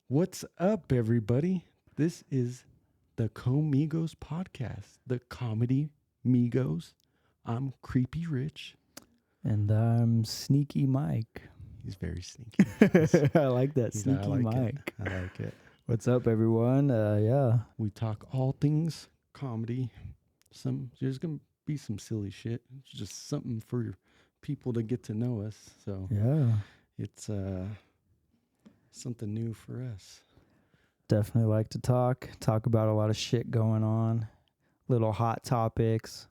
What's up, everybody? This is the Com-Migos podcast, the comedy Migos. I'm Creepy Rich. And I'm Sneaky Mike. He's very sneaky. I like that, Sneaky I like Mike. I like it. What's up, everyone? Yeah. We talk all things comedy. There's going to be some silly shit. It's just something for people to get to know us. So Yeah. it's something new for us. Definitely like to talk about a lot of shit going on, little hot topics,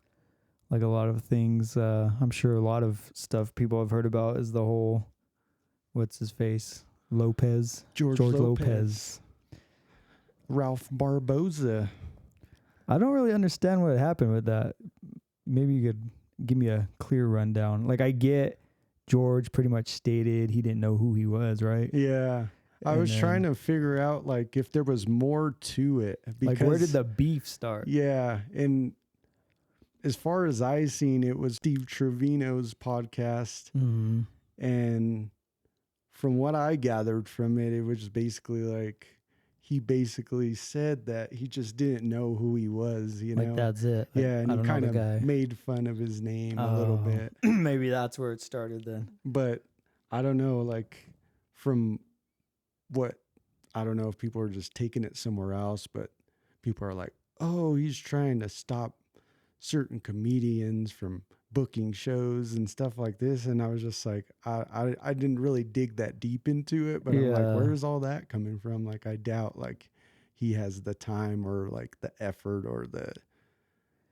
like a lot of things. I'm sure a lot of stuff people have heard about is the whole, what's his face? Lopez. George Lopez. Ralph Barbosa. I don't really understand what happened with that. Maybe you could give me a clear rundown. Like, I get George pretty much stated he didn't know who he was, right? Yeah. I was trying to figure out, like, if there was more to it. Because, like, where did the beef start? Yeah. And as far as I seen, it was Steve Trevino's podcast. Mm-hmm. And from what I gathered from it, it was basically like, he basically said that he just didn't know who he was, you know? Like, that's it. Like, yeah, and he kind of made fun of his name a little bit. Maybe that's where it started then. But I don't know, like, from what, I don't know if people are just taking it somewhere else, but people are like, oh, he's trying to stop certain comedians from booking shows and stuff like this. And I was just like, I didn't really dig that deep into it, but I'm like, where's all that coming from? Like, I doubt like he has the time or like the effort or the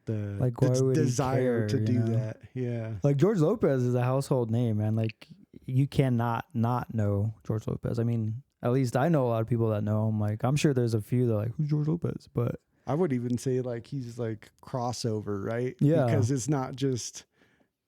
like, why would desire he care, to do that. Yeah. Like, George Lopez is a household name, man. Like, you cannot not know George Lopez. I mean, at least I know a lot of people that know him. Like, I'm sure there's a few that are like, who's George Lopez? But I would even say like he's like crossover, right? Yeah. Because it's not just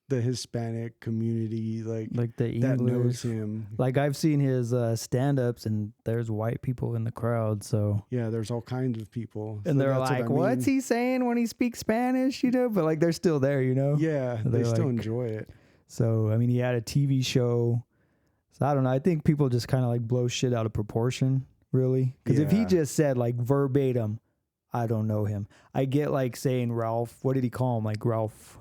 the Hispanic community like the English that knows him. Like, I've seen his stand-ups and there's white people in the crowd. So yeah, there's all kinds of people. And they're like, what's he saying when he speaks Spanish? You know, but like they're still there, you know? Yeah, they still enjoy it. So, I mean, he had a TV show. So I don't know. I think people just kind of like blow shit out of proportion, really. Because if he just said like verbatim, I don't know him. I get like saying Ralph. What did he call him? Like Ralph.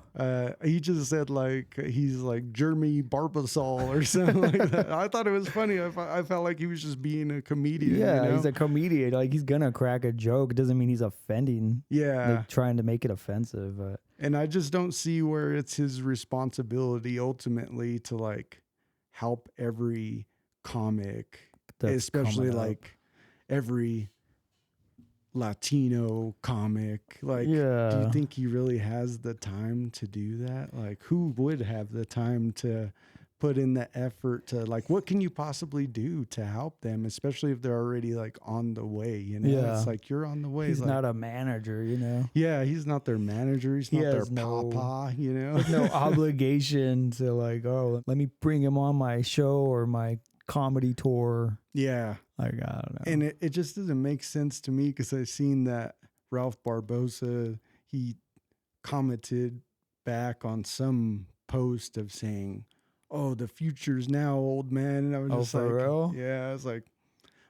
He just said like he's like Jeremy Barbosa or something like that. I thought it was funny. I felt like he was just being a comedian. Yeah, you know? He's a comedian. Like, he's gonna crack a joke. It doesn't mean he's offending. Yeah, like, trying to make it offensive. But. And I just don't see where it's his responsibility ultimately to like help every comic, especially like every Latino comic. Like, do you think he really has the time to do that? Like, who would have the time to put in the effort to like, what can you possibly do to help them, especially if they're already like on the way, you know? Yeah. It's like, you're on the way. He's like, not a manager, you know? Yeah, he's not their manager. He's not their papa, you know? No obligation to like, oh, let me bring him on my show or my comedy tour. Yeah. Like, I don't know. And it just doesn't make sense to me because I've seen that Ralph Barbosa, he commented back on some post of saying, oh, the future's now, old man. And I was just for like, real? Yeah, I was like,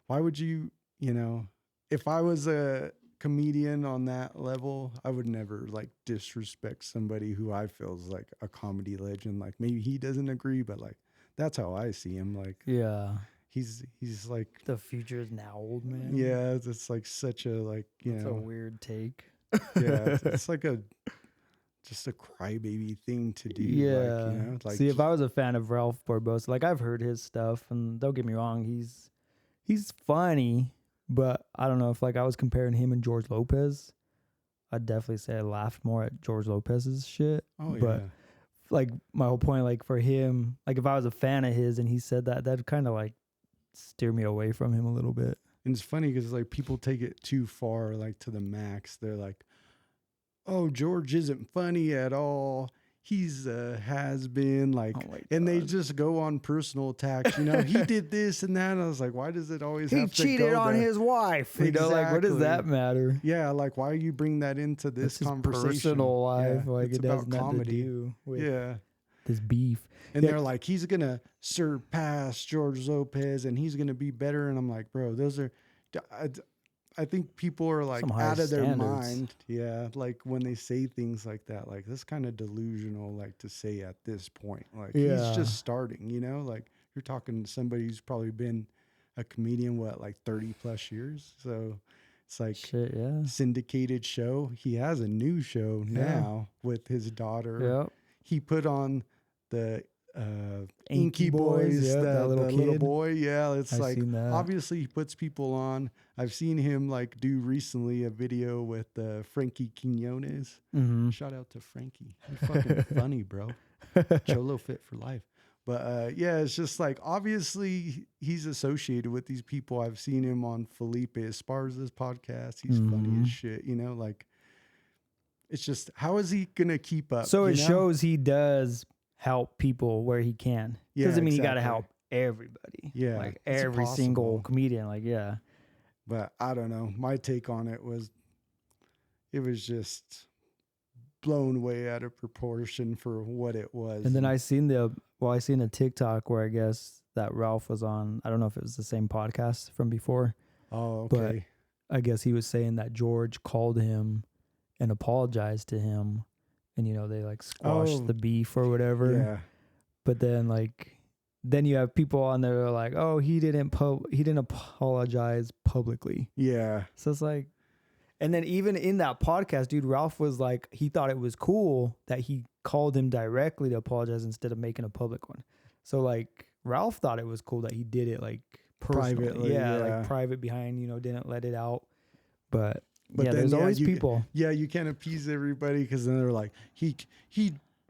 why would you, you know, if I was a comedian on that level, I would never like disrespect somebody who I feel is like a comedy legend. Like, maybe he doesn't agree, but like, that's how I see him. Like, yeah, he's like, the future is now, old man. Yeah, it's like such a like, you know, a weird take. Yeah, it's like just a crybaby thing to do. Yeah, like, you know, like, see, if I was a fan of Ralph Barbosa, like, I've heard his stuff, and don't get me wrong, he's funny, but I don't know if like I was comparing him and George Lopez, I'd definitely say I laughed more at George Lopez's shit. Oh, but yeah. Like, my whole point, like, for him, like, if I was a fan of his and he said that, that'd kind of like steer me away from him a little bit. And it's funny because like people take it too far, like to the max. They're like, oh, George isn't funny at all. He's has been like, and they just go on personal attacks. You know, he did this and that. And I was like, why does it always have to go cheated on his wife. You know, like, what does that matter? Yeah, like, why you bring that into this conversation? Personal life, Yeah, like, it's it about has nothing comedy. to do with. Yeah, this beef. And they're like, he's going to surpass George Lopez and he's going to be better. And I'm like, bro, those are, I think people are like out of their mind. Yeah. Like when they say things like that, like that's kind of delusional, like to say at this point, like he's just starting, you know, like you're talking to somebody who's probably been a comedian, like 30 plus years. So it's like syndicated show. He has a new show now with his daughter. Yep. He put on the Inky Boys, the little boy. Yeah, it's like obviously he puts people on. I've seen him like do recently a video with Frankie Quinones. Mm-hmm. Shout out to Frankie. You're fucking funny, bro. Cholo fit for life. But yeah, it's just like obviously he's associated with these people. I've seen him on Felipe Esparza's podcast. He's funny as shit, you know, like it's just how is he gonna keep up? So it shows he does help people where he can. Doesn't mean you got to help everybody. Yeah. Like every single comedian. Like, yeah. But I don't know. My take on it was just blown way out of proportion for what it was. And then I seen a TikTok where I guess that Ralph was on. I don't know if it was the same podcast from before. Oh, okay. But I guess he was saying that George called him and apologized to him. And, you know, they like squashed the beef or whatever. Yeah. But then you have people on there that are like, oh, he didn't apologize publicly. Yeah. So it's like, and then even in that podcast, dude, Ralph was like, he thought it was cool that he called him directly to apologize instead of making a public one. So like Ralph thought it was cool that he did it like privately. Yeah, like private behind, you know, didn't let it out. But yeah, there's always people. Yeah, you can't appease everybody because then they're like, he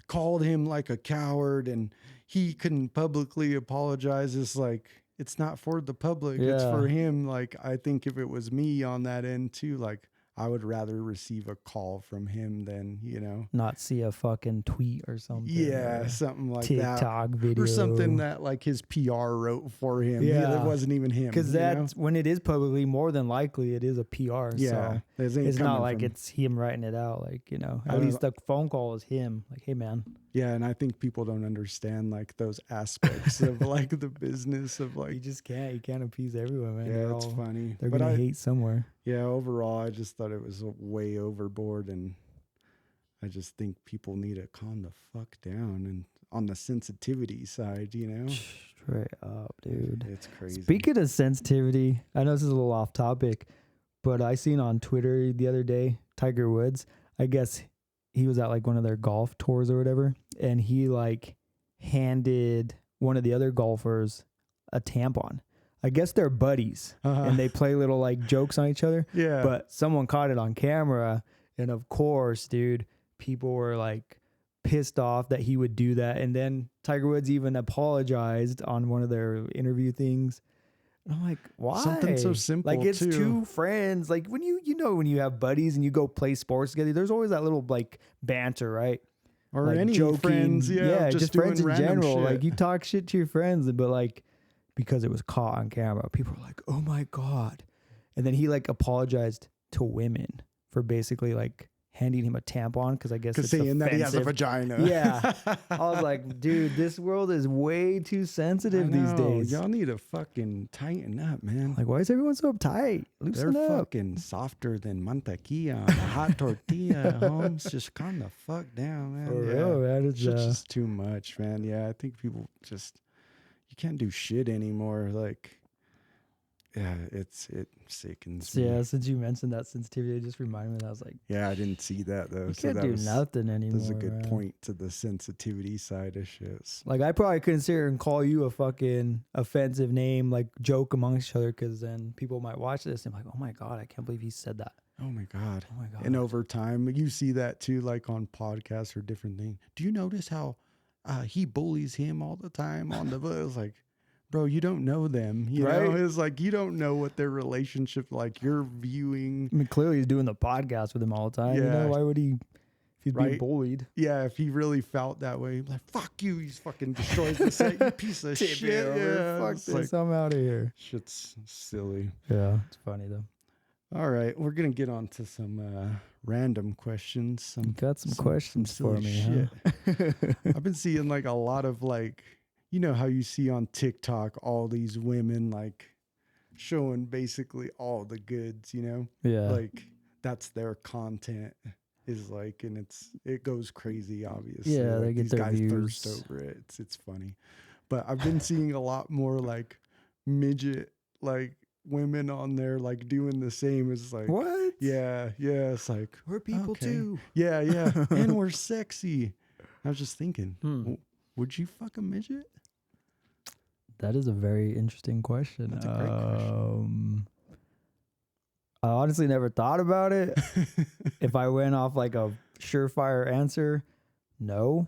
called him like a coward and he couldn't publicly apologize. It's like, it's not for the public. It's for him. Like, I think if it was me on that end too, like I would rather receive a call from him than, you know, not see a fucking tweet or something. Yeah, something like TikTok that. video. Or something that like his PR wrote for him. Yeah, it wasn't even him. Because that's when it is publicly, more than likely it is a PR. Yeah. So it's not like it's him writing it out. Like, you know, at least the phone call is him. Like, hey man. Yeah, and I think people don't understand like those aspects of like the business of like you can't appease everyone, man. Yeah, it's funny. They're gonna hate somewhere. Yeah, overall I just thought it was way overboard and I just think people need to calm the fuck down and on the sensitivity side, you know? Straight up, dude. It's crazy. Speaking of sensitivity, I know this is a little off topic, but I seen on Twitter the other day, Tiger Woods, I guess he was at like one of their golf tours or whatever, and he like handed one of the other golfers a tampon. I guess they're buddies and they play little like jokes on each other. Yeah. But someone caught it on camera, and of course, dude, people were like pissed off that he would do that. And then Tiger Woods even apologized on one of their interview things. And I'm like, why? Something so simple. Like it's two friends. Like when when you have buddies and you go play sports together, there's always that little like banter, right? Or like any joking, friends, just friends in general. Shit. Like you talk shit to your friends, but like because it was caught on camera, people were like, "Oh my god!" And then he like apologized to women for basically like handing him a tampon because I guess it's saying offensive. that he has a vagina. Yeah, I was like, dude, this world is way too sensitive these days. Y'all need to fucking tighten up, man. Like, why is everyone so uptight? Loosen They're up. fucking softer than mantequilla on a hot tortilla, Holmes. Just calm the fuck down, man. For real, man. It's just too much, man. Yeah, I think people just you can't do shit anymore. Like, yeah, it sickens me. Yeah, since you mentioned that sensitivity, it just reminded me that I was like, yeah, I didn't see that though. You can't do nothing anymore. That's a good point to the sensitivity side of shit. Like, I probably couldn't sit here and call you a fucking offensive name, like joke amongst each other, because then people might watch this and be like, oh my God, I can't believe he said that. Oh my God. Oh my God. And over time, you see that too, like on podcasts or different things. Do you notice how he bullies him all the time on the bus? Like, bro, you don't know them, you know? It's like, you don't know what their relationship, like you're viewing. I mean, clearly he's doing the podcast with him all the time. Yeah. You know, why would he, if he's being bullied? Yeah, if he really felt that way, like, fuck you, he's fucking destroys the set, you piece of shit. Yeah, fuck this, like, I'm out of here. Shit's silly. Yeah, it's funny though. All right, we're gonna get on to some random questions. You got some questions for silly me, shit. huh? I've been seeing like a lot of like, you know how you see on TikTok all these women like showing basically all the goods, you know, Yeah. like that's their content is like, and it goes crazy. Obviously, Yeah, they like get these their guys thirst views. over it. It's funny, but I've been seeing a lot more like midget like women on there like doing the same as like What? yeah it's like We're people okay too. yeah and we're sexy. I was just thinking, Hmm. would you fuck a midget? That is a very interesting question. That's a great question. I honestly never thought about it. If I went off like a surefire answer, no.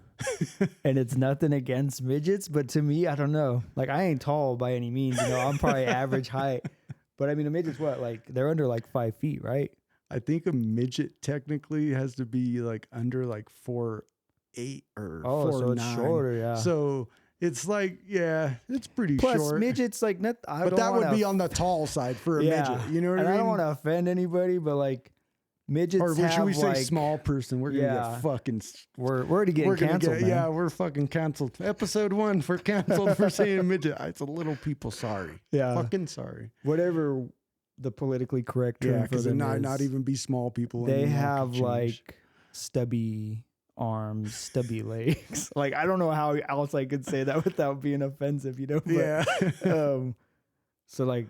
And it's nothing against midgets, but to me, I don't know. Like I ain't tall by any means, I'm probably average height. But I mean, a midget's what? Like they're under like 5 feet, right? I think a midget technically has to be like under like 4'8" or Oh, so it's 4'9". shorter, yeah. So it's like, yeah, it's pretty Plus, short. midgets like I But don't that would wanna be on the tall side for a yeah. midget. You know what And I I mean? don't want to offend anybody, but like midgets Or have should we say like small person? We're gonna yeah. get fucking. We're already getting We're gonna canceled, man. yeah, we're fucking canceled. Episode 1 for canceled for saying midget. It's a little people. Sorry. Yeah. Fucking sorry. Whatever the politically correct term Yeah, for because it them not is. not even be small people. They anymore. Could have change. like stubby arms, stubby legs. Like I don't know how else I could say that without being offensive, But, yeah. so like,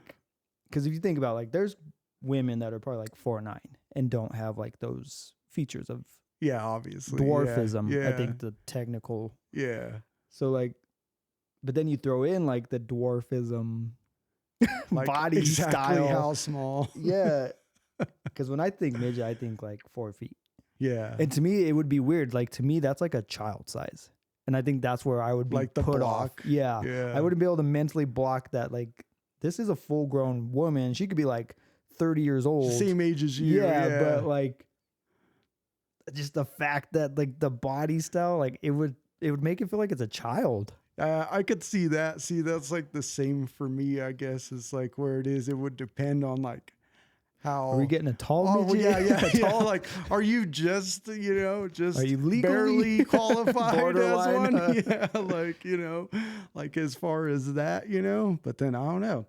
because if you think about like, there's women that are probably like 4'9" and don't have like those features of Yeah, obviously. dwarfism. Yeah. I think the technical. Yeah. So like, but then you throw in like the dwarfism Like body exactly style. how small. Yeah. Because when I think midget, I think like 4 feet. Yeah. And to me, it would be weird. Like to me, that's like a child size. And I think that's where I would be Like the put block. off. Yeah. Yeah. I wouldn't be able to mentally block that. Like this is a full grown woman. She could be like 30 years old. Same age as you. Yeah. But like just the fact that like the body style, like it would make it feel like it's a child. I could see that. See, that's like the same for me, I guess. It's like where it is. It would depend on like how. Are we getting a tall Oh, midget? yeah. Like, are you just, just Are you legally barely qualified as borderline? one? Yeah, like, like as far as that, But then I don't know.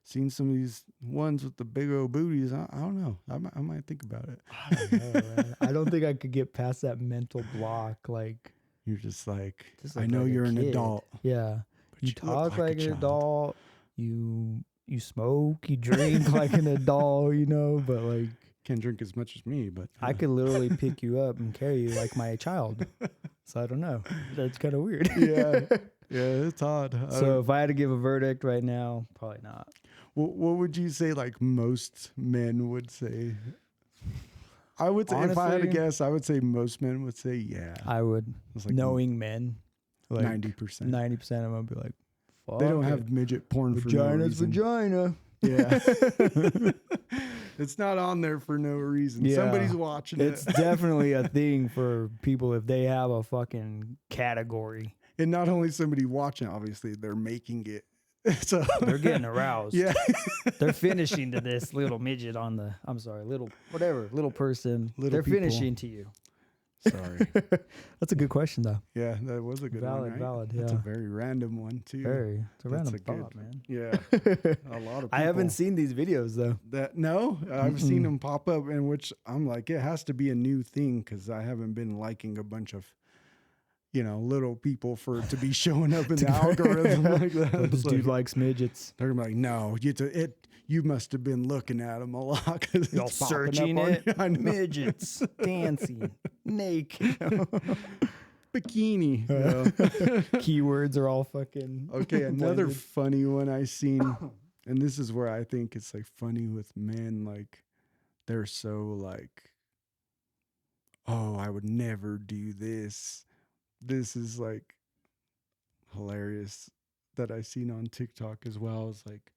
Seen some of these ones with the big old booties. I don't know. I might think about it. I don't know, man. I don't think I could get past that mental block. Like, You're just like, just I look know like a you're an kid. adult. Yeah. But You look talk like a an child. adult. You smoke, you drink like an adult, but like Can't drink as much as me, but I could literally pick you up and carry you like my child. So I don't know. That's kind of weird. yeah, it's odd. So if I had to give a verdict right now, probably not. What would you say like most men would say? I would say if I had to Honestly, guess, I would say most men would say yeah. I would, It's like knowing men, like 90%. 90% of them would be like, fuck They don't it. have midget porn Vagina's for no reason. vagina. Yeah. It's not on there for no reason. Yeah. Somebody's watching It's it. definitely a thing for people if they have a fucking category. And not only somebody watching, obviously, they're making it. So They're getting aroused. yeah. They're finishing to this little midget on the, I'm sorry, little person. Little They're people. finishing to you. Sorry. That's a good question, though. Yeah, that was a good one. Right? Valid, That's a yeah. very random one too. It's a That's random a good- thought, man. Yeah. A lot of people. I haven't seen these videos, though. that. No, I've seen them pop up, in which I'm like, it has to be a new thing because I haven't been liking a bunch of, little people for it to be showing up in the algorithm like that. This It's dude like, likes midgets. they're gonna be like, no, you must have been looking at them a lot because Y'all it's popping searching up on it. you. I know. Midgets, dancing, naked. Bikini. Keywords are all fucking. Okay, another blended. funny one I seen, and this is where I think it's like funny with men, like they're so like, oh, I would never do this. This is like hilarious that I seen on TikTok as well. It's like,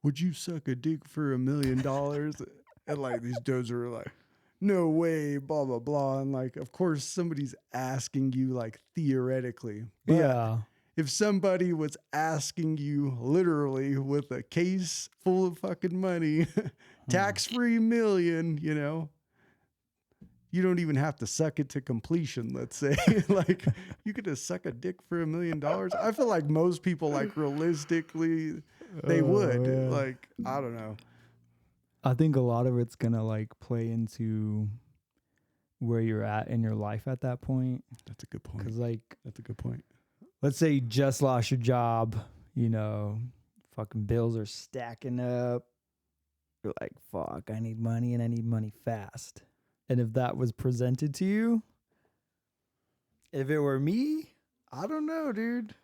would you suck a dick for $1 million? And like these dudes are like, no way, blah blah blah. And like, of course, somebody's asking you like theoretically, but Yeah. if somebody was asking you literally with a case full of fucking money, tax-free million, you don't even have to suck it to completion, let's say. Like, you could just suck a dick for $1 million. I feel like most people, like, realistically, they would. Yeah. Like, I don't know. I think a lot of it's gonna like play into where you're at in your life at that point. That's a good point. Because like, That's a good point. let's say you just lost your job, fucking bills are stacking up. You're like, fuck, I need money and I need money fast. And if that was presented to you, if it were me, I don't know, dude.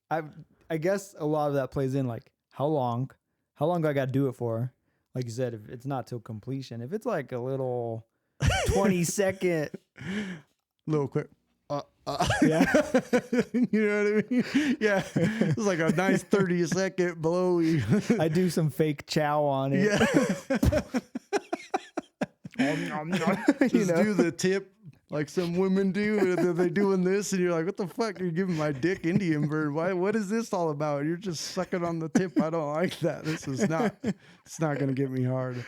I guess a lot of that plays in, like, how long do I got to do it for? Like you said, if it's not till completion, if it's like a little 20-second, Little quick. yeah, You know what I mean? Yeah. It's like a nice 30-second blowy. I do some fake chow on it. Yeah. Just do the tip like some women do. They're doing this, and you're like, "What the fuck? You're giving my dick Indian bird? Why? What is this all about? You're just sucking on the tip. I don't like that. This is not. It's not gonna get me hard."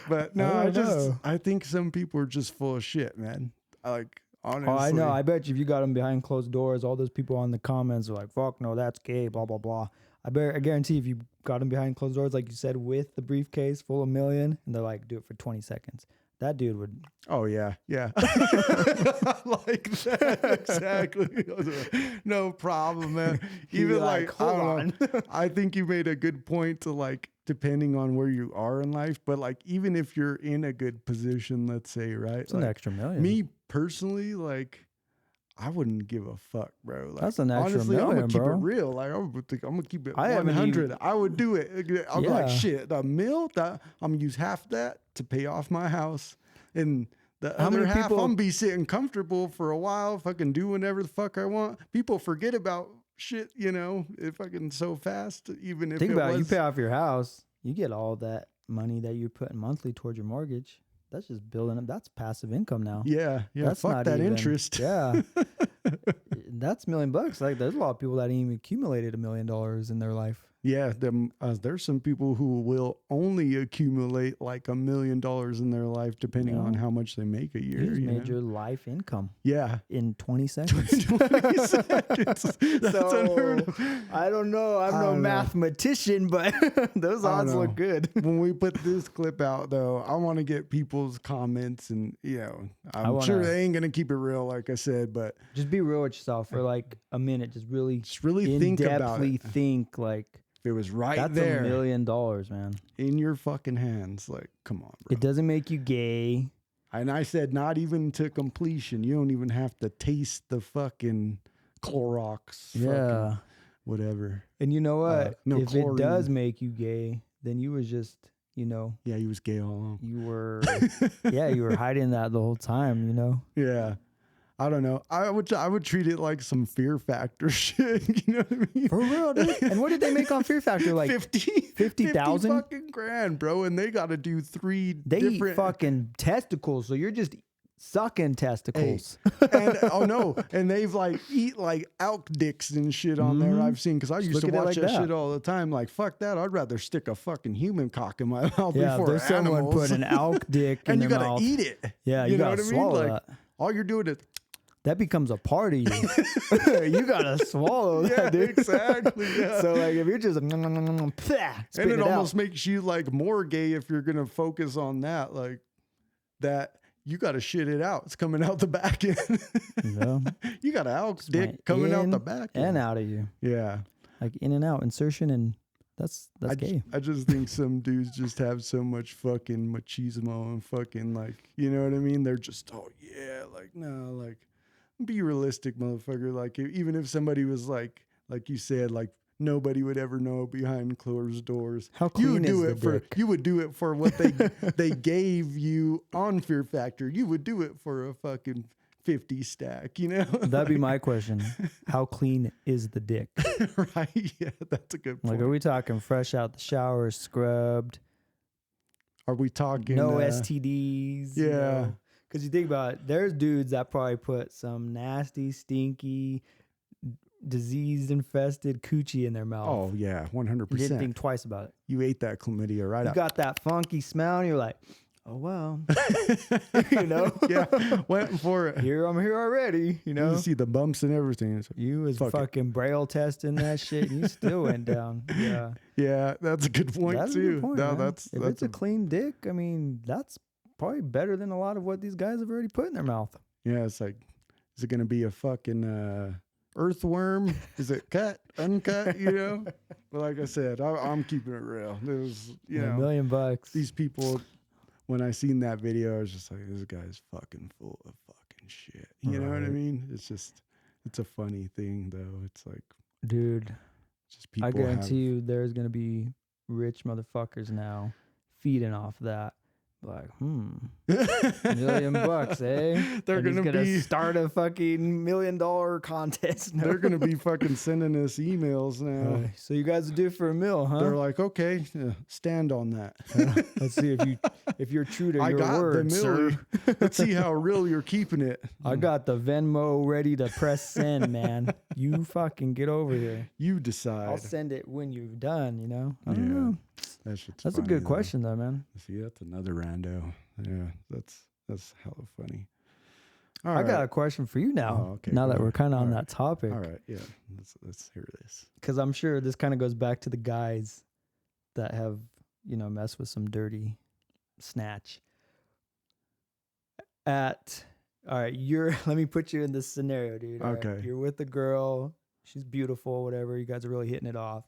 But no, I think some people are just full of shit, man. Honestly. Oh, I know. I bet you if you got them behind closed doors, all those people on the comments are like, "Fuck no, that's gay." Blah blah blah. I guarantee if you got them behind closed doors, like you said, with the briefcase full of million, and they're like, "Do it for 20 seconds." That dude would. Oh yeah. Like that exactly. No problem, man. Even like hold on. I think you made a good point to, like, depending on where you are in life, but like even if you're in a good position, let's say, right? It's an extra million. Me personally, like, I wouldn't give a fuck, bro. Like, That's an extra honestly, million, I'm gonna keep bro. it real. Like, I'm gonna keep it I haven't 100. I would do it. I'm like, Yeah. shit, the mil, I'm gonna use half that to pay off my house, and the How other many half, people- I'm gonna be sitting comfortable for a while, fucking do whatever the fuck I want. People forget about shit, if fucking so fast, even if Think it about it. You was. pay off your house, you get all that money that you're putting monthly towards your mortgage. That's just building up. That's passive income now. Yeah, That's fuck not that even- interest. Yeah. That's $1 million. Like, there's a lot of people that ain't even accumulated $1 million in their life. Yeah, there's some people who will only accumulate like $1 million in their life, depending on how much they make a year. You just you made know? your life income Yeah. in 20 seconds. 20 seconds. That's So, unheard of. I don't know. I'm I no don't know. mathematician, but those I don't odds look know. good. When we put this clip out, though, I want to get people's comments, and I'm wanna- sure they ain't gonna keep it real, like I said, but Just be real with yourself for like a minute. Just really think about in-depthly it. think like, If it was right that's there $1 million, man. in your fucking hands, like, come on, bro. It doesn't make you gay. And I said, not even to completion. You don't even have to taste the fucking Clorox. Yeah. Fucking whatever. And you know what? no if it does chlorine. make you gay, then you was just, Yeah, he was gay all along. you were, you were hiding that the whole time, Yeah. I don't know. I would treat it like some Fear Factor shit. You know what I mean? For real, dude. And what did they make on Fear Factor? Like 50,000 fucking grand, bro. And they got to do three they different. eat fucking testicles, so you're just sucking testicles. And and they've like eat like elk dicks and shit on there. I've seen, because I used look to at it watch like that that. shit all the time. Like, fuck that. I'd rather stick a fucking human cock in my mouth Yeah, if before there's someone animals. put an elk dick in And you their gotta mouth, eat it. Yeah, you know gotta what I mean? swallow Like, that. all you're doing is That becomes a part of you. You gotta swallow yeah, that, dude. exactly. Yeah. So like, if you're just and spit it it almost out. makes you like more gay if you're gonna focus on that. Like that, you gotta shit it out. It's coming out the back end. Yeah. You got an elk's Went dick coming out in the back end. and out of you, Yeah. like in and out, insertion, and that's gay. I just think some dudes just have so much fucking machismo and fucking, like, you know what I mean? They're just, oh yeah, like, no, like, be realistic, motherfucker. Like, even if somebody was like you said, like, nobody would ever know behind closed doors. How You would clean do is it the for dick? you would do it for what they gave you on Fear Factor. You would do it for a fucking 50 stack, That'd be my question. How clean is the dick? right? Yeah, that's a good point. Like, are we talking fresh out the shower, scrubbed, Are we talking no STDs? yeah. Because you think about it, there's dudes that probably put some nasty, stinky, disease infested coochie in their mouth. Oh yeah, You didn't 100%. think twice about it. You ate that chlamydia right You up. got that funky smell, and you're like, oh well, you know. Yeah, went for it. I'm here already. You know. You see the bumps and everything. It's like, You was Fuck it. fucking braille testing that shit, and you still went down. Yeah, yeah, that's a good point that's too. a good point. No, Man. that's If it's a clean dick, I mean, that's probably better than a lot of what these guys have already put in their mouth. yeah. It's like, is it gonna be a fucking earthworm? Is it cut, uncut? You know. But like I said, I'm keeping it real. There's, you know, $1 million. these people. When I seen that video, I was just like, this guy's fucking full of fucking shit. You know what I Right. mean? It's a funny thing though. It's like, Dude, just people. I guarantee you there's going to be rich motherfuckers now feeding off that. Like, $1 million, eh? They're And he's gonna gonna be- start a fucking $1 million contest. No. They're gonna be fucking sending us emails now. So you guys will do it for $1 million, huh? They're like, okay, stand on that. Let's see if you're true to I your got word, the sir. milli. Let's see how real you're keeping it. I got the Venmo ready to press send, man. You fucking get over here. You decide. I'll send it when you're done, you know? I don't Yeah. know. That shit's That's a funny, good though. question, though, man. See, that's another rando. Yeah, that's hella funny. All I right. got a question for you now. Oh, okay, now go that we're ahead. kind of on All that topic. All right, yeah. Let's hear this. Because I'm sure this kind of goes back to the guys that have, messed with some dirty snatch. All right, let me put you in this scenario, dude. All right, Okay. you're with a girl. She's beautiful, whatever. You guys are really hitting it off.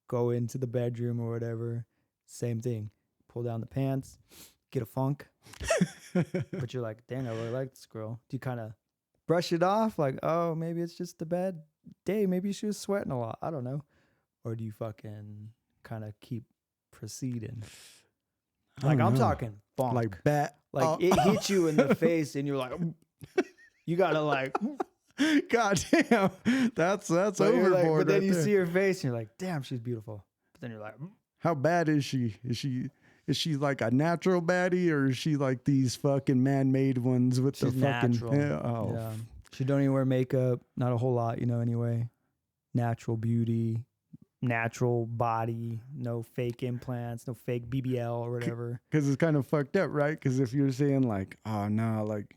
Go into the bedroom or whatever. Same thing. Pull down the pants, get a funk. But you're like, dang, I really like this girl. Do you kind of brush it off? Like, oh, maybe it's just a bad day. Maybe she was sweating a lot. I don't know. Or do you fucking kind of keep proceeding? I Like, don't I'm know. talking funk. Like bat. Like, it hits you in the face and you're like, you got to like, God damn. That's but you're like- overboard. but then right you there. see her face and you're like, damn, she's beautiful. But then you're like, How bad is she? Is she like a natural baddie, or is she like these fucking man-made ones with she's the fucking? natural. Yeah, oh, Yeah. She don't even wear makeup. Not a whole lot, anyway. Natural beauty, natural body, no fake implants, no fake BBL or whatever. because it's kind of fucked up, right? Because if you're saying like, oh no, like,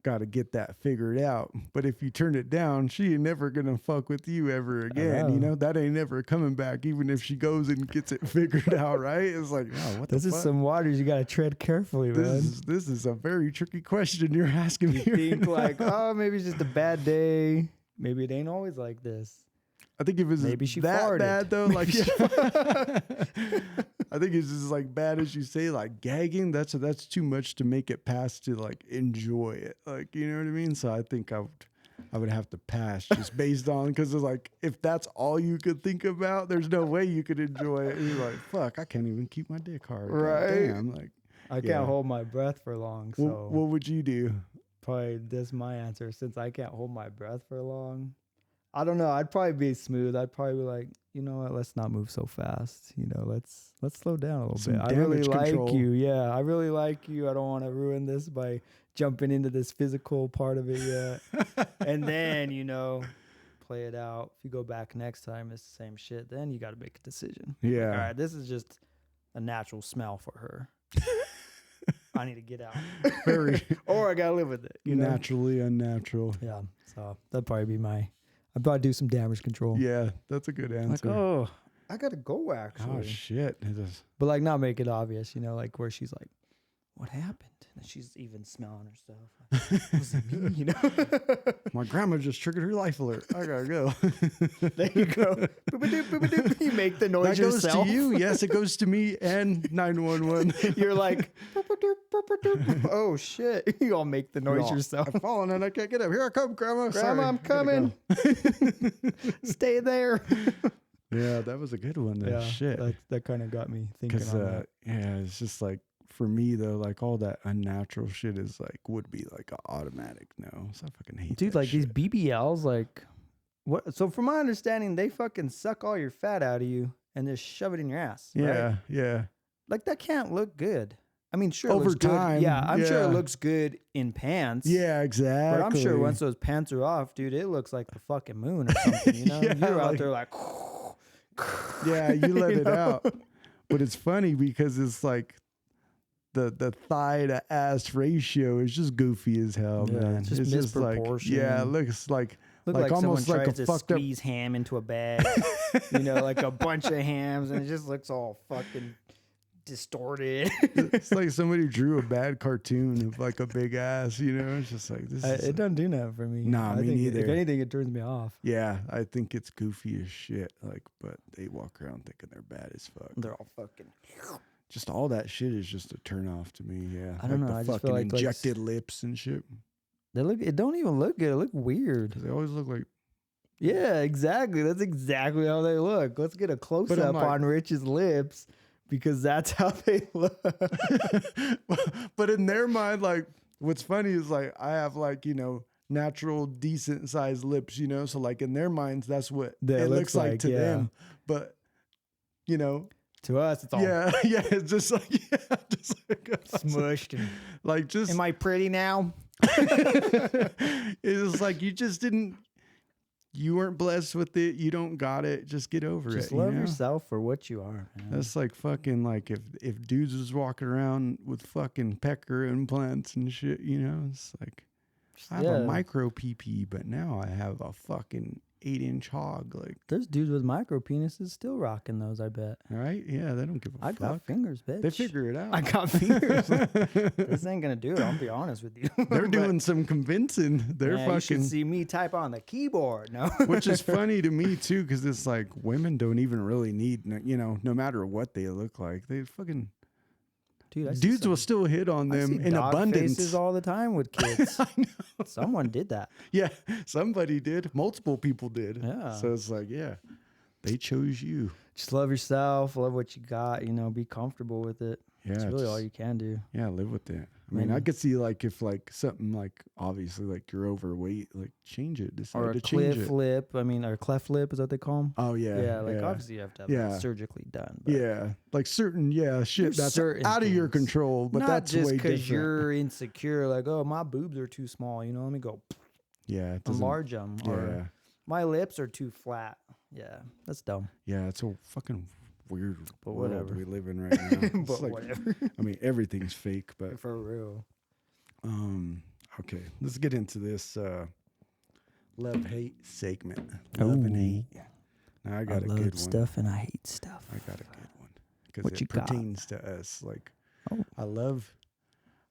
got to get that figured out, but if you turn it down, she ain't never gonna fuck with you ever again. You know. know that ain't never coming back, even if she goes and gets it figured out, right? It's like, oh, what This the is fuck? some waters you got to tread carefully, man. This is a very tricky question you're asking me. You right think now. like, oh, maybe it's just a bad day. Maybe it ain't always like this. I think if it's Maybe she that farted. bad though, like, Maybe I think it's just like bad as you say, like gagging. That's too much to make it past to like enjoy it, like, you know what I mean. So I think I would have to pass just based on, because it's like, if that's all you could think about, there's no way you could enjoy it. And you're like, fuck, I can't even keep my dick hard. God Right. damn, like, I can't Yeah. hold my breath for long. So what would you do? probably this my answer. Since I can't hold my breath for long, I don't know. I'd probably be smooth. I'd probably be like, you know what? Let's not move so fast. Let's slow down a little Some bit. I really damage like control. you. Yeah, I really like you. I don't want to ruin this by jumping into this physical part of it yet. And then, play it out. If you go back next time, it's the same shit. Then you got to make a decision. Yeah. All right, this is just a natural smell for her. I need to get out. Very Or I got to live with it. naturally unnatural. Yeah. So that'd probably be I'd probably do some damage control. Yeah, that's a good Like, answer. oh, I got to go actually. Oh shit! It is. But like not make it obvious, like where she's like, what happened? And she's even smelling herself. Like, was it me? My grandma just triggered her life alert. I gotta go. There you go. Boop-a-doop, boop-a-doop. You make the noise That goes yourself. to you. Yes, it goes to me and 911. You're like, boop-a-doop, boop-a-doop. Oh shit! You all make the noise Y'all, yourself. I've fallen and I can't get up. Here I come, Grandma. Grandma, Sorry, I'm gotta coming. go. Stay there. Yeah, that was a good one. Though. Shit. That kind of got me thinking. Because On that. yeah, it's just like, for me though, like all that unnatural shit is like, would be like an automatic no. So I fucking hate Dude, that like these shit. BBLs, like what? So from my understanding, they fucking suck all your fat out of you and just shove it in your ass. Yeah, right? yeah. Like that can't look good. I mean, sure, it over looks good. time. Yeah, I'm sure it yeah. looks good in pants. Yeah, exactly. But I'm sure once those pants are off, dude, it looks like the fucking moon or something, you know? Yeah, You're out like- there like, Yeah, you let You it know? out. But it's funny because it's like the thigh to ass ratio is just goofy as hell, Yeah, man. it's just like, yeah, it misproportion. looks like look like almost someone like tries a to fucked up. squeeze ham into a bag, you know, like a bunch of hams, and it just looks all fucking distorted. It's like somebody drew a bad cartoon of like a big ass, you know? It's just like this is It doesn't do that for me. Nah, I me think neither. If anything, it turns me off. yeah, I think it's goofy as shit. Like, but they walk around thinking they're bad as fuck. They're all fucking. Just all that shit is just a turn off to me. Yeah, I don't like know, the I just fucking feel like injected lips and shit. They look. It don't even look good. It look weird. 'Cause they always look like. Yeah, exactly. That's exactly how they look. Let's get a close up like- on Rich's lips because that's how they look. But in their mind, like, what's funny is like I have like natural decent sized lips, so like in their minds that's what That it looks looks like like, to yeah. them. But To us, it's all yeah, it's just like just like smushed. And, like just am I pretty now? it's just like you weren't blessed with it, you don't got it, just get over Just it. love yourself for what you are, man. That's like fucking like if dudes was walking around with fucking pecker implants and shit, it's like I have a micro PP, but now I have a fucking 8-inch hog. Like, There's dudes with micro penises still rocking those, I bet. right? Yeah, they don't give a I fuck. got fingers, bitch. They figure it out. I got fingers. This ain't gonna do it. I'll be honest with you. They're But, doing some convincing. They're yeah, you should fucking, see me type on the keyboard. No, which is funny to me too, because it's like women don't even really need, no matter what they look like, they fucking dude, I see dudes some- will still hit on I them see in dog abundance. faces all the time with kids. I know. Someone did that. Yeah, somebody did. Multiple people did. Yeah. So it's like, yeah, they chose you. Just love yourself, love what you got, be comfortable with it. Yeah, It's really just- all you can do. Yeah, live with it. I mean, I could see like if like something like obviously like you're overweight, like change it. Decide Or a to change cliff it. lip. I mean, or cleft lip is what they call them. Oh yeah, Yeah, like obviously you have to have Yeah. it surgically done. But yeah, like certain shit There's that's certain out of your things. control, but not that's just way because different. you're insecure, like, oh, my boobs are too small, let me go Yeah, it doesn't. enlarge them. Or Yeah, my lips are too flat. Yeah, that's dumb. yeah, it's a fucking weird But world whatever. we live in right now. It's But like, whatever. I mean, everything's fake, but For real. okay, let's get into this love hate segment. Love and hate. Now I got a love good one. stuff and I hate stuff. I got a good one because What it you got? pertains to us. Like, Oh. I love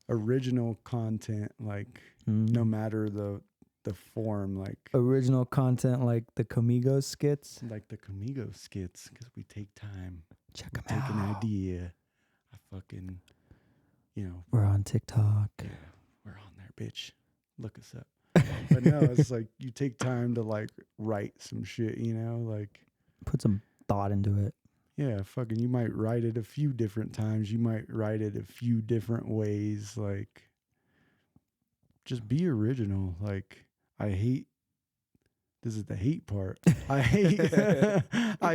original content. Like, Mm. no matter the form. Like, Original content like the Com-Migos skits. like the Com-Migos skits, because we take time. Check We them take an out. idea. I fucking, We're on TikTok. yeah, we're on there, bitch. Look us up. But no, it's like you take time to like write some shit. Like. Put some thought into it. Yeah, fucking, you might write it a few different times. You might write it a few different ways. Like, just be original. Like, this is the hate part. I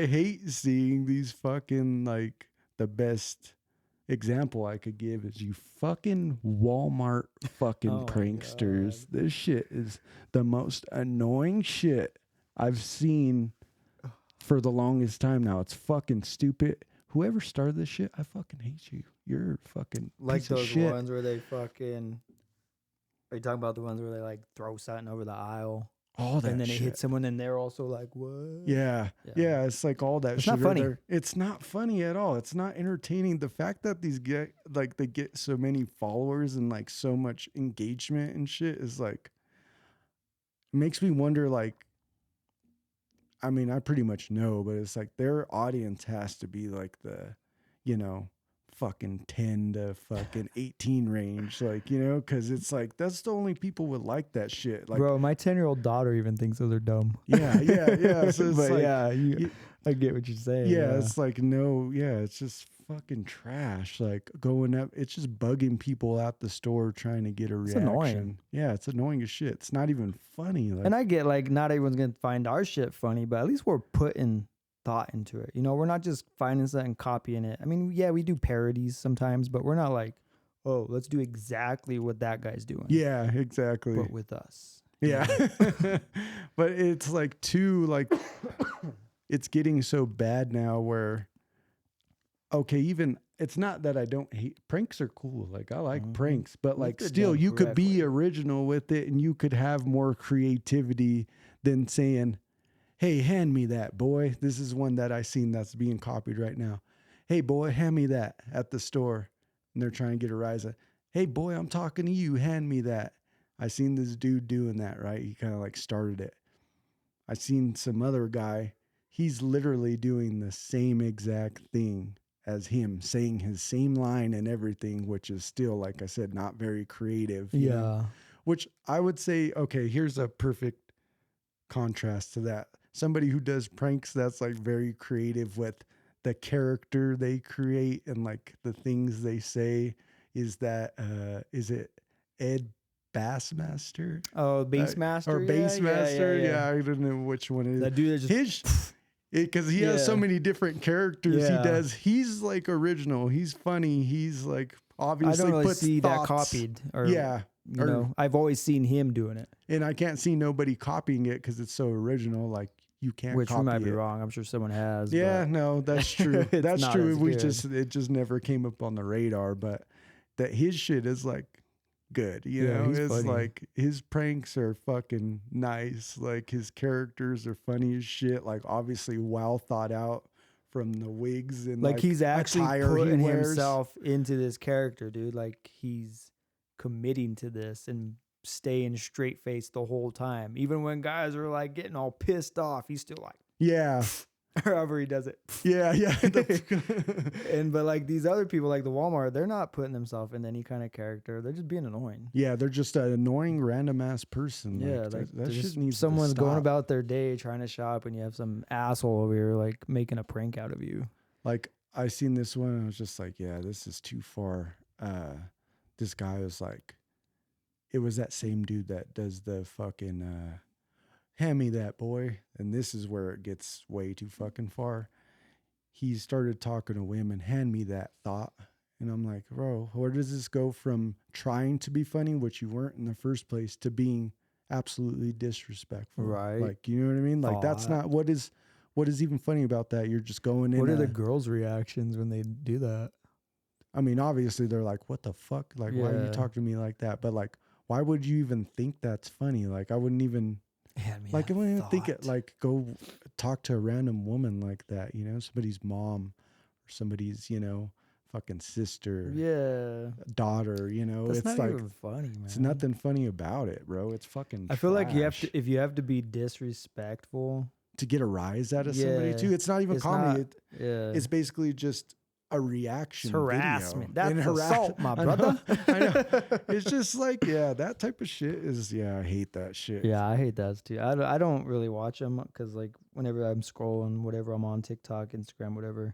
hate seeing these fucking, like, the best example I could give is you fucking Walmart fucking Oh my pranksters. This shit is the most annoying shit I've seen for the longest time now. It's fucking stupid. Whoever started this shit, I fucking hate you. You're a fucking Like piece of those shit. ones where they fucking. Are you talking about the ones where they like throw something over the aisle All that and then shit. it hits someone and they're also like, what? Yeah. Yeah. Yeah, it's like all that It's shit. not are funny. there. It's not funny at all. It's not entertaining. The fact that these they get so many followers and like so much engagement and shit is like makes me wonder, like, I mean, I pretty much know, but it's like their audience has to be like the, fucking 10 to fucking 18 range, like, because it's like that's the only people would like that shit. Like, Bro, my 10-year-old daughter even thinks those are dumb. yeah. So it's But like, yeah, you- I get what you're saying. yeah, it's like it's just fucking trash. Like going up, it's just bugging people at the store trying to get a It's reaction. annoying. Yeah, it's annoying as shit. It's not even funny. Like, And I get like not everyone's gonna find our shit funny, but at least we're putting thought into it. We're not just finding something and copying it. I mean, yeah, we do parodies sometimes, but we're not like oh, let's do exactly what that guy's doing, Yeah, exactly. but with us. Yeah. But it's like too like it's getting so bad now where okay, even it's not that I don't hate pranks are cool. Like I like pranks, but If like they're still done you could be correctly. original with it and you could have more creativity than saying, "Hey, hand me that, boy." This is one that I seen that's being copied right now. "Hey, boy, hand me that" at the store. And they're trying to get a rise. "Hey, boy, I'm talking to you. Hand me that." I seen this dude doing that, right? He kind of like started it. I seen some other guy. He's literally doing the same exact thing as him, saying his same line and everything, which is still, like I said, not very creative. You know? Yeah. Which I would say, okay, here's a perfect contrast to that. Somebody who does pranks that's like very creative with the character they create and like the things they say is that is it Ed Bassmaster? Oh, Or Beastmaster. Yeah, yeah, yeah, Bassmaster? yeah. Yeah, I don't know which one it is. That dude that just His because he has so yeah, many different characters he yeah. does. He's like original. He's funny. He's like I obviously don't really puts see that thoughts. copied, or Yeah. you know, I've always seen him doing it. And I can't see nobody copying it because it's so original. Like you can't Which we copy might be it. wrong. I'm sure someone has. Yeah, but no, that's true. it's That's not true. as We good. just it just never came up on the radar, but that his shit is like good. You Yeah, know, he's it's funny. like his pranks are fucking nice. Like his characters are funny as shit. Like obviously well thought out from the wigs and Like he's actually attire he putting wears. himself into this character, dude. Like he's committing to this and staying straight faced the whole time. Even when guys are like getting all pissed off, he's still like, Yeah. however he does it. Yeah, yeah. But like these other people, like the Walmart, they're not putting themselves in any kind of character. They're just being annoying. Yeah, they're just an annoying random ass person. Yeah, like that they're shit just needs someone's to going stop. about their day trying to shop, and you have some asshole over here like making a prank out of you. Like I seen this one and I was just like, yeah, this is too far. This guy was like, it was that same dude that does the fucking hand me that, boy. And this is where it gets way too fucking far. He started talking to women, hand me that thought. And I'm like, bro, where does this go from trying to be funny, which you weren't in the first place, to being absolutely disrespectful? Right. Like, you know what I mean? Like that's not what is even funny about that. You're just going in. What are the girls' reactions when they do that? I mean, obviously they're like, what the fuck? Like, why are you Yeah. talking to me like that? But like, why would you even think that's funny? Like, I wouldn't even like, I wouldn't even think it like go talk to a random woman like that, you know, somebody's mom or somebody's, you know, fucking sister, Yeah, daughter, you know, that's it's not like, even funny, man. it's nothing funny about it, bro. It's fucking I feel like you have trash. to, if you have to be disrespectful to get a rise out of somebody Yeah, too. It's not even it's comedy. not- yeah, It's basically just a reaction It's harassment. video. That's And assault, my I know, brother. I know. It's just like, yeah, that type of shit is, yeah, I hate that shit. Yeah, I hate that too. I don't really watch them because like whenever I'm scrolling, whatever I'm on TikTok, Instagram, whatever,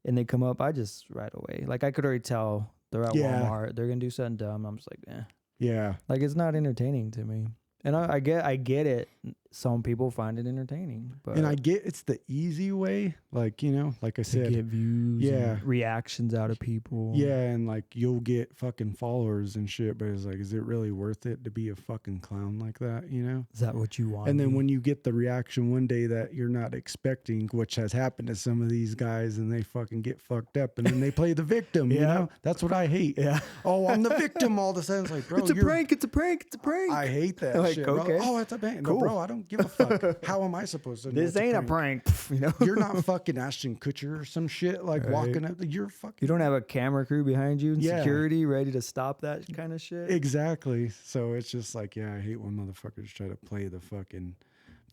and they come up, I just right away. Like I could already tell they're at Yeah. Walmart. They're gonna do something dumb. I'm just like, eh. Yeah. Like it's not entertaining to me. And I get it. Some people find it entertaining, but And I get it's the easy way. Like, you know, like I to said, get views, yeah. and reactions out of people. yeah, and like you'll get fucking followers and shit, but it's like, is it really worth it to be a fucking clown like that, you know? Is that what you want? And then when you get the reaction one day that you're not expecting, which has happened to some of these guys, and they fucking get fucked up, and then they play the victim, you Yeah. know? That's what I hate. yeah, Oh, I'm the victim all of a sudden. It's like, bro, it's a you're prank. It's a prank. It's a prank. I hate that Like, shit, okay. bro. Oh, it's a prank. No, Cool. bro, I don't give a fuck. How am I supposed to know This it's ain't a prank. You know, You're not fucking Ashton Kutcher or some shit, like Right. walking up. You're fucking. you don't have a camera crew behind you and Yeah. security ready to stop that kind of shit. Exactly. So it's just like, yeah, I hate when motherfuckers try to play the fucking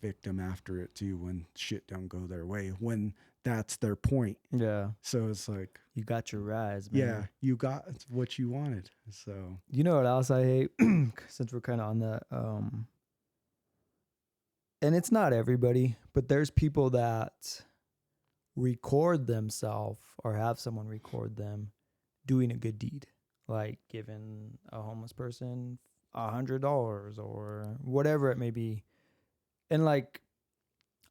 victim after it too when shit don't go their way, when that's their point. Yeah, So it's like, you got your rise, man. yeah, you got what you wanted. So You know what else I hate? Since we're kind of on that, and it's not everybody, but there's people that record themselves or have someone record them doing a good deed, like giving a homeless person $100 or whatever it may be. And like,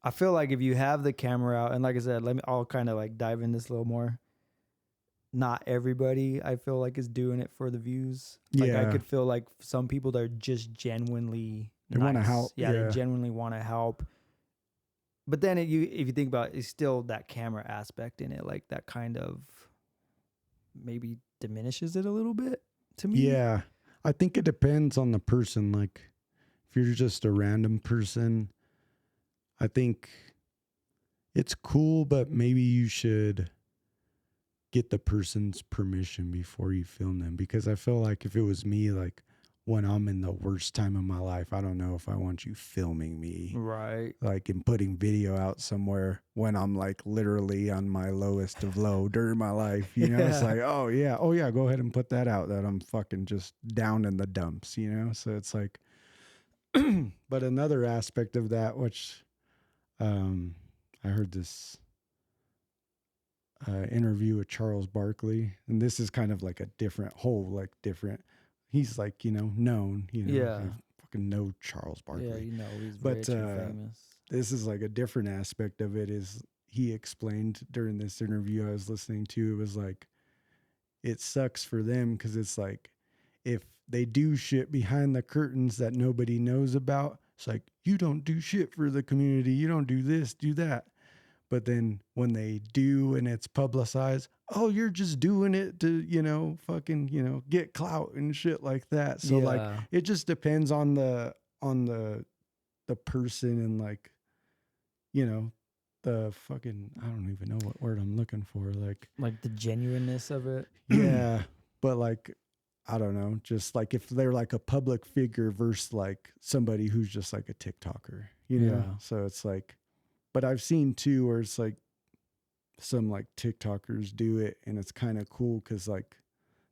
I feel like if you have the camera out, and like I said, I'll kind of like dive in this a little more. not everybody I feel like is doing it for the views. Like I Yeah. could feel like some people that are just genuinely They want to nice. help. Yeah, they Yeah. genuinely want to help. But then if you think about it, it's still that camera aspect in it, like that kind of maybe diminishes it a little bit to me. Yeah. I think it depends on the person. Like, if you're just a random person, I think it's cool, but maybe you should get the person's permission before you film them. Because I feel like if it was me, like when I'm in the worst time of my life, I don't know if I want you filming me, Right. like, and putting video out somewhere when I'm like literally on my lowest of low during my life. You know, it's Yeah. like, oh yeah, go ahead and put that out that I'm fucking just down in the dumps, you know? So it's like, but another aspect of that, which I heard this interview with Charles Barkley, and this is kind of like a different whole, like different. He's like, known, Yeah. I fucking know Charles Yeah, Barkley, you know, he's but rich and famous. this is like a different aspect of it. Is he explained during this interview I was listening to? It was like, it sucks for them because it's like, if they do shit behind the curtains that nobody knows about, it's like, you don't do shit for the community, you don't do this, do that. But then when they do and it's publicized, oh, you're just doing it to, fucking, get clout and shit like that. So like, Yeah. it just depends on the person, and like, you know, the fucking, I don't even know what word I'm looking for. Like, Like the genuineness of it. yeah, but like, I don't know, just like if they're like a public figure versus like somebody who's just like a TikToker, Yeah. So it's like, but I've seen too where it's like some like TikTokers do it, and it's kind of cool because like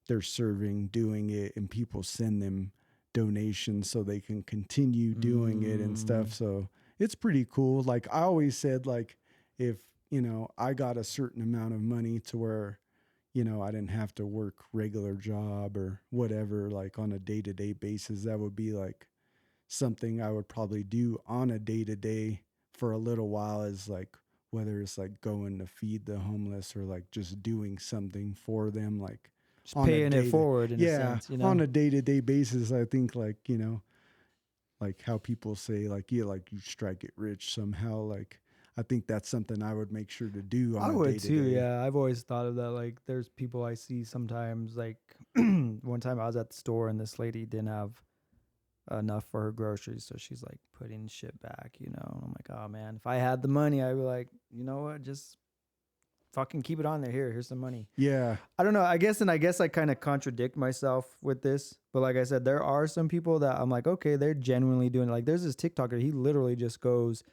they're serving doing it, and people send them donations so they can continue doing it and stuff. So it's pretty cool. Like I always said, like, if I got a certain amount of money to where I didn't have to work regular job or whatever, like on a day-to-day basis, that would be like something I would probably do on a day-to-day for a little while, is like whether it's like going to feed the homeless or like just doing something for them, like Just on a paying it day to, forward in a yeah, sense, on a day-to-day basis. I think like, like how people say like, yeah, like you strike it rich somehow. Like I think that's something I would make sure to do I on a would day to too, day. yeah. I've always thought of that. Like there's people I see sometimes, like one time I was at the store and this lady didn't have enough for her groceries, so she's like putting shit back, And I'm like, oh man, if I had the money, I'd be like, you know what, just fucking keep it on there. Here's some money. Yeah. I don't know. I guess I kind of contradict myself with this, but like I said, there are some people that I'm like, okay, they're genuinely doing it. Like there's this TikToker, he literally just goes,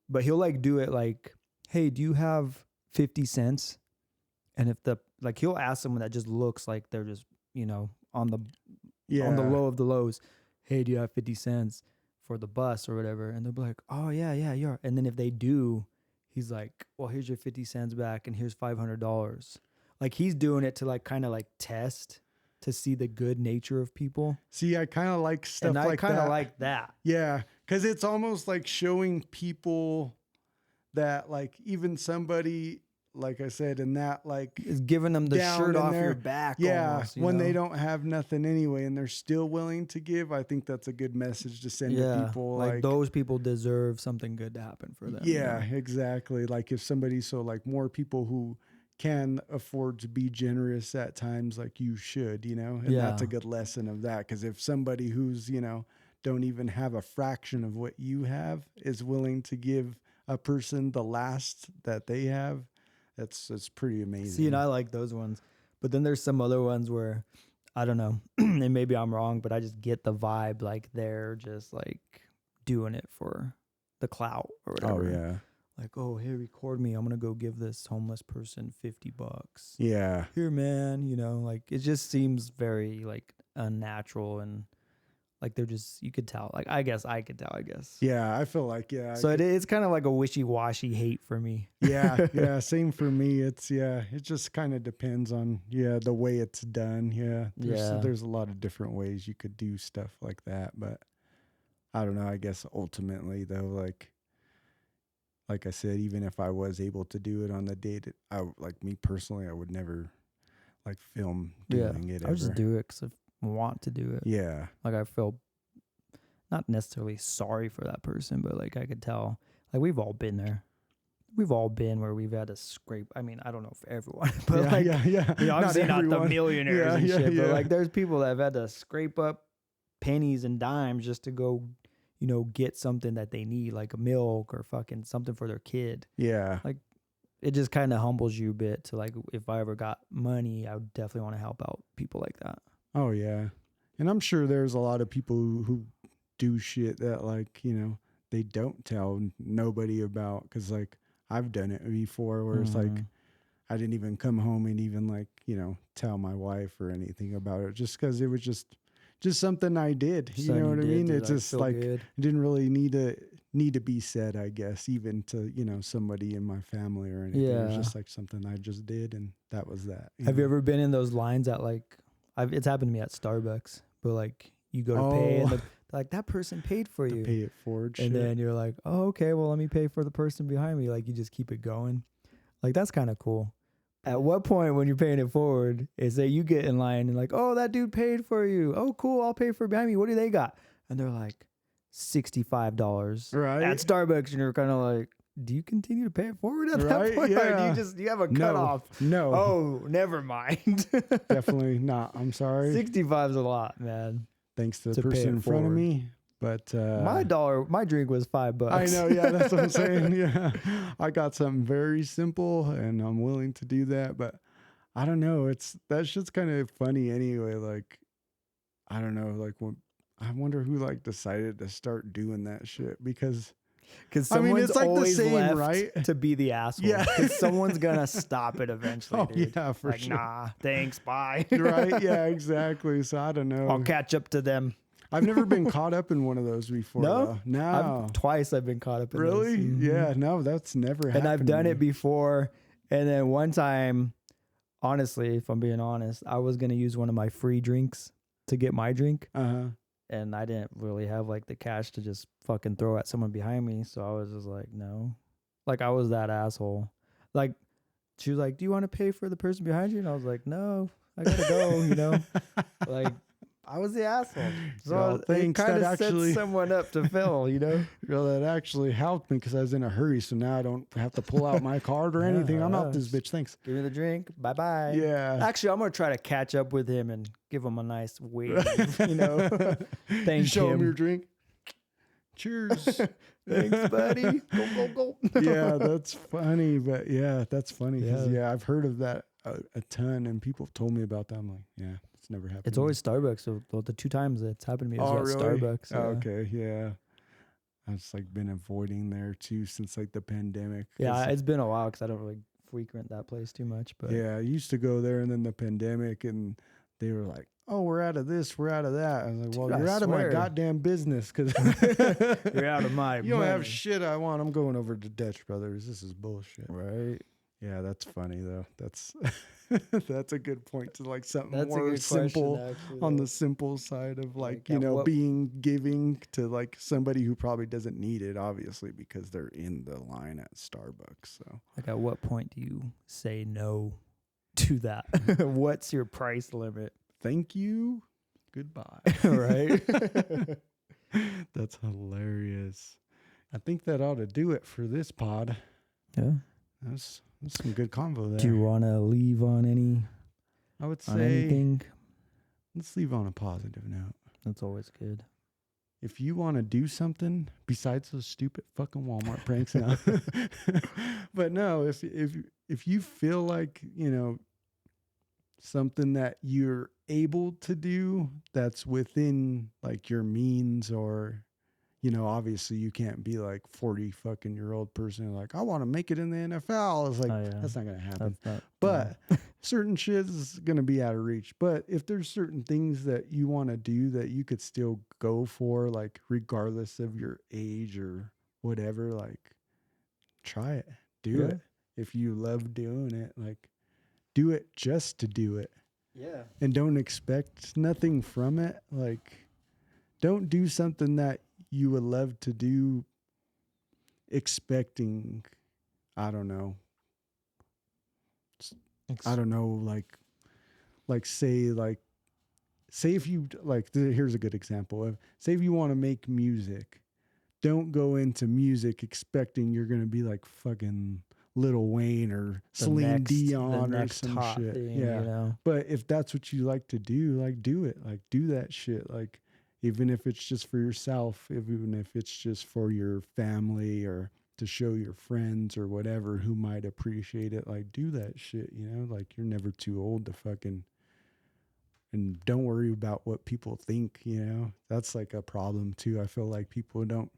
but he'll like do it like, hey, do you have 50 cents? And if he'll ask someone that just looks like they're just, on the Yeah. low of the lows, hey, do you have 50 cents for the bus or whatever? And they'll be like, oh yeah, you are. And then if they do, he's like, well, here's your 50 cents back and here's $500. Like he's doing it to like kind of like test to see the good nature of people. See, I kind of like stuff And I like kind of that. like that. Yeah. Cause it's almost like showing people that like even somebody, like I said, in that like It's giving them the down shirt in off there, your back yeah, almost, when they don't have nothing anyway and they're still willing to give. I think that's a good message to send to Yeah, people. like those people deserve something good to happen for them. Yeah, exactly. Like if somebody, so like more people who can afford to be generous at times, like you should, and that's Yeah. a good lesson of that. Because if somebody who's, don't even have a fraction of what you have is willing to give a person the last that they have, that's pretty amazing. See, and I like those ones. But then there's some other ones where I don't know, and maybe I'm wrong, but I just get the vibe like they're just like doing it for the clout or whatever. Oh yeah. Like, oh, hey, record me. I'm gonna go give this homeless person $50. Yeah. Here, man. Like it just seems very like unnatural and like they're just, you could tell. Like I guess I could tell. Yeah, I feel like, yeah. So it's kind of like a wishy-washy hate for me. Yeah, yeah, same for me. It just kind of depends on the way it's done. Yeah. There's a lot of different ways you could do stuff like that, but I don't know, I guess ultimately though, like I said, even if I was able to do it on the day that like me personally, I would never like film Yeah. doing it I would just ever. do it because I want to do it. Yeah. Like I feel not necessarily sorry for that person, but like I could tell, like we've all been there. We've all been where we've had to scrape. I mean, I don't know for everyone, but Yeah, like, yeah. you know, obviously not the everyone. millionaires Yeah, and yeah, shit, but yeah. like there's people that have had to scrape up pennies and dimes just to go, you know, get something that they need, like milk or fucking something for their kid. Yeah. Like it just kind of humbles you a bit to like, if I ever got money, I would definitely want to help out people like that. Oh yeah. And I'm sure there's a lot of people who do shit that like, they don't tell nobody about, because like I've done it before where it's like I didn't even come home and even like, tell my wife or anything about it, just because it was just something I did. You know what I mean? It's just like it didn't really need to be said, I guess, even to, somebody in my family or anything. It was just like something I just did, and that was that. Have you ever been in those lines at like, it's happened to me at Starbucks, but like you go to pay and like that person paid for you. Pay it forward. And then you're like, oh, okay, well, let me pay for the person behind me. Like you just keep it going. Like that's kind of cool. At what point when you're paying it forward is that you get in line and like, oh, that dude paid for you. Oh, cool. I'll pay for behind me. What do they got? And they're like $65 right at Starbucks. And you're kind of like, do you continue to pay it forward at that point? Yeah. Or do you have a cutoff? No. Oh, never mind. Definitely not. I'm sorry. 65 is a lot, man. Thanks to the person in front of me. But my drink was $5. I know, yeah, that's what I'm saying. Yeah. I got something very simple and I'm willing to do that. But I don't know. That's just kind of funny anyway. Like, I don't know, like I wonder who like decided to start doing that shit, because someone's it's like always the same, left right? to be the asshole. Yeah. Because someone's gonna stop it eventually. Oh, dude. yeah, for like, sure. nah, thanks, bye. Right? Yeah, exactly. So I don't know. I'll catch up to them. I've never been caught up in one of those before. No? Though. No. Twice I've been caught up in Really? this. Mm-hmm. Yeah, no, that's never happened. And I've done to it before. And then one time, honestly, if I'm being honest, I was gonna use one of my free drinks to get my drink. And I didn't really have like the cash to just fucking throw at someone behind me. So I was just like, no. Like I was that asshole. Like she was like, do you want to pay for the person behind you? And I was like, no, I gotta go, Like I was the asshole. So it kind of sets someone up to fail, That actually helped me, because I was in a hurry. So now I don't have to pull out my card or anything. I'm out this bitch. Thanks. Give me the drink. Bye-bye. Yeah. Actually, I'm going to try to catch up with him and give him a nice wave, Thank Show him your drink. Cheers. Thanks, buddy. Go. Yeah, that's funny. But yeah, that's funny. Because, I've heard of that a ton, and people have told me about that. I'm like, yeah. Never happened. It's always Starbucks. So the 2 times it's happened to me was at really? Starbucks. Yeah. Oh, okay, yeah. I've just like been avoiding there too since like the pandemic. Yeah, it's been a while because I don't really frequent that place too much. But yeah, I used to go there, and then the pandemic, and they were like, "Oh, we're out of this, we're out of that." I was like, "Well, you're out of my goddamn business, because you're out of my. You don't have shit I want. I'm going over to Dutch Brothers. This is bullshit." Right. Yeah, that's funny though. That's that's a good point to like something that's more simple actually, on the simple side of like being giving to like somebody who probably doesn't need it, obviously, because they're in the line at Starbucks. So like, at what point do you say no to that? What's your price limit? Thank you. Goodbye. Right. That's hilarious. I think that ought to do it for this pod. Yeah. That's some good convo there. Do you want to leave on any? I would say anything? Let's leave on a positive note. That's always good. If you want to do something besides those stupid fucking Walmart pranks now, but no, if you feel like something that you're able to do that's within like your means, or obviously you can't be like 40 fucking year old person like, I want to make it in the NFL. It's like, that's not going to happen. But certain shit is going to be out of reach. But if there's certain things that you want to do that you could still go for, like regardless of your age or whatever, like try it, do it. If you love doing it, like do it just to do it. Yeah. And don't expect nothing from it. Like don't do something that you would love to do expecting, I don't know, like like say if you like here's a good example of, say if you want to make music, don't go into music expecting you're gonna be like fucking Lil Wayne or Celine Dion or some hot shit. thing, Yeah. you know. But if that's what you like to do, like do it. Like do that shit. Like even if it's just for yourself, even if it's just for your family or to show your friends or whatever who might appreciate it, like do that shit, you know? Like you're never too old to fucking, and don't worry about what people think, you know? That's like a problem too. I feel like people don't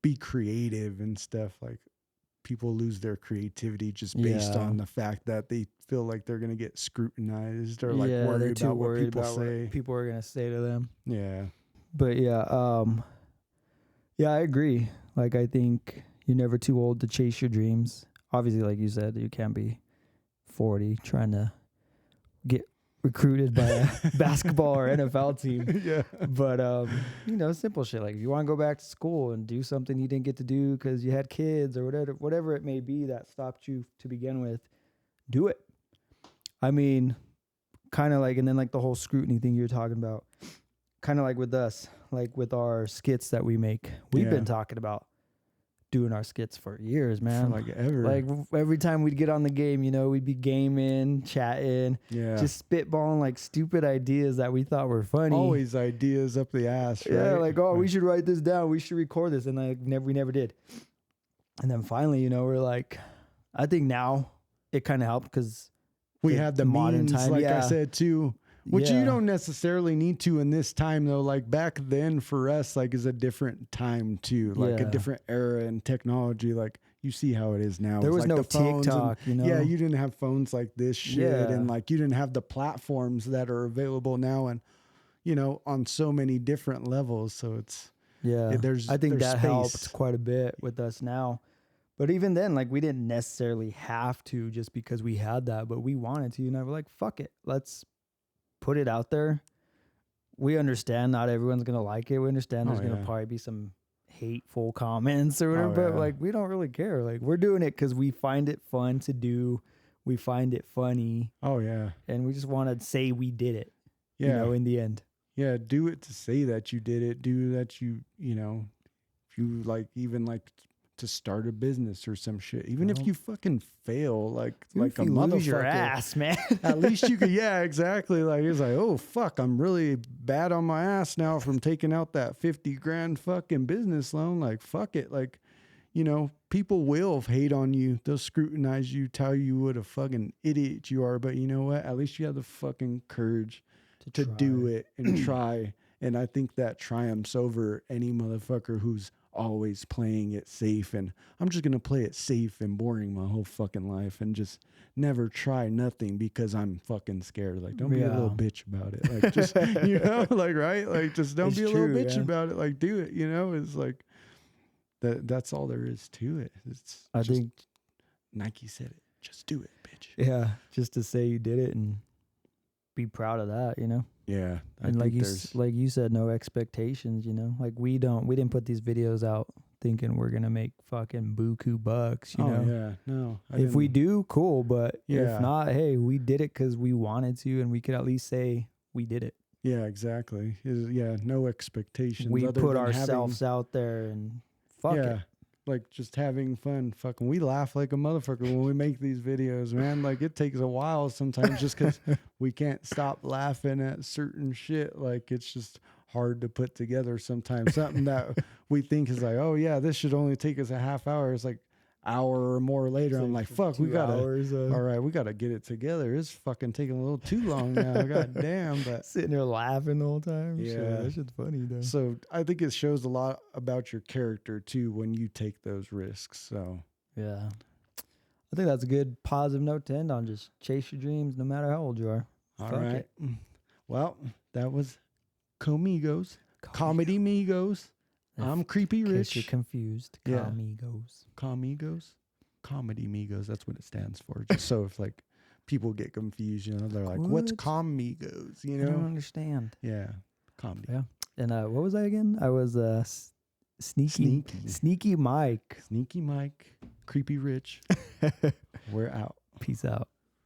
be creative and stuff. Like people lose their creativity just based on the fact that they feel like they're going to get scrutinized or like they're worry too about what worried people about say. what people are gonna say to them. Yeah. But yeah, I agree. Like I think you're never too old to chase your dreams. Obviously, like you said, you can't be 40 trying to get recruited by a basketball or NFL team. Yeah. But you know, simple shit like if you want to go back to school and do something you didn't get to do because you had kids or whatever it may be that stopped you to begin with, do it. I mean, kind of like, and then like the whole scrutiny thing you're talking about, kind of like with us, like with our skits that we make, we've been talking about doing our skits for years, man. For like ever. Like every time we'd get on the game, you know, we'd be gaming, chatting, just spitballing like stupid ideas that we thought were funny. Always ideas up the ass, right? Yeah, like, oh, we should write this down. We should record this. And like we never did. And then finally, you know, we're like, I think now it kind of helped because we had the modern means, time, like I said too, which you don't necessarily need to in this time though. Like back then for us, like is a different time too, like a different era and technology. Like you see how it is now. There was like no the phones TikTok, and, you know? Yeah, you didn't have phones like this shit, and like you didn't have the platforms that are available now, and you know, on so many different levels. So it's I think that space. helped quite a bit with us now. But even then, like we didn't necessarily have to just because we had that, but we wanted to, and I was like, fuck it, let's put it out there. We understand not everyone's gonna like it. We understand there's gonna probably be some hateful comments or whatever, but like we don't really care. Like we're doing it because we find it fun to do. We find it funny. Oh yeah. And we just want to say we did it. You know, in the end. Yeah, do it to say that you did it. Do that you know, if you like even like to start a business or some shit. Even if you fucking fail, like a motherfucker, lose your ass, man. At least you could, exactly. Like it's like, oh fuck, I'm really bad on my ass now from taking out that 50 grand fucking business loan. Like fuck it, like you know, people will hate on you. They'll scrutinize you, tell you what a fucking idiot you are. But you know what? At least you have the fucking courage to do it and try. And I think that triumphs over any motherfucker who's always playing it safe. And I'm just going to play it safe and boring my whole fucking life and just never try nothing because I'm fucking scared. Like, don't be a little bitch about it. Like, just, you know, like, right? Like, just don't be a little bitch about it. Like, do it, you know? It's like, that's all there is to it. It's I think Nike said it. Just do it, bitch. Yeah. Just to say you did it and be proud of that, you know? Yeah. And like you said, no expectations, you know, like we didn't put these videos out thinking we're going to make fucking buku bucks, you know? Yeah. No. If we do, cool. But if not, hey, we did it because we wanted to, and we could at least say we did it. Yeah, exactly. No expectations. We put ourselves out there and fuck it. Like just having fun. Fucking, we laugh like a motherfucker when we make these videos, man. Like it takes a while sometimes just because we can't stop laughing at certain shit. Like it's just hard to put together sometimes. Something that we think is like, oh yeah, this should only take us a half hour. It's like hour or more later. I'm like, fuck, we gotta, all right, we gotta get it together. It's fucking taking a little too long now. God damn. But sitting there laughing the whole time. Yeah. Shit, that shit's funny though. So I think it shows a lot about your character too when you take those risks. So yeah, I think that's a good positive note to end on. Just chase your dreams no matter how old you are. All right. Well, that was Com-Migos. Comedy Migos. I'm Creepy Rich. In case you're confused, Com-Migos. Com-Migos? Comedy Migos. That's what it stands for. Just so if like people get confused, you know, they're like, what's Com-Migos? You know? I don't understand. Yeah. Comedy. Yeah. And what was I again? I was Sneaky Mike. Sneaky Mike. Creepy Rich. We're out. Peace out.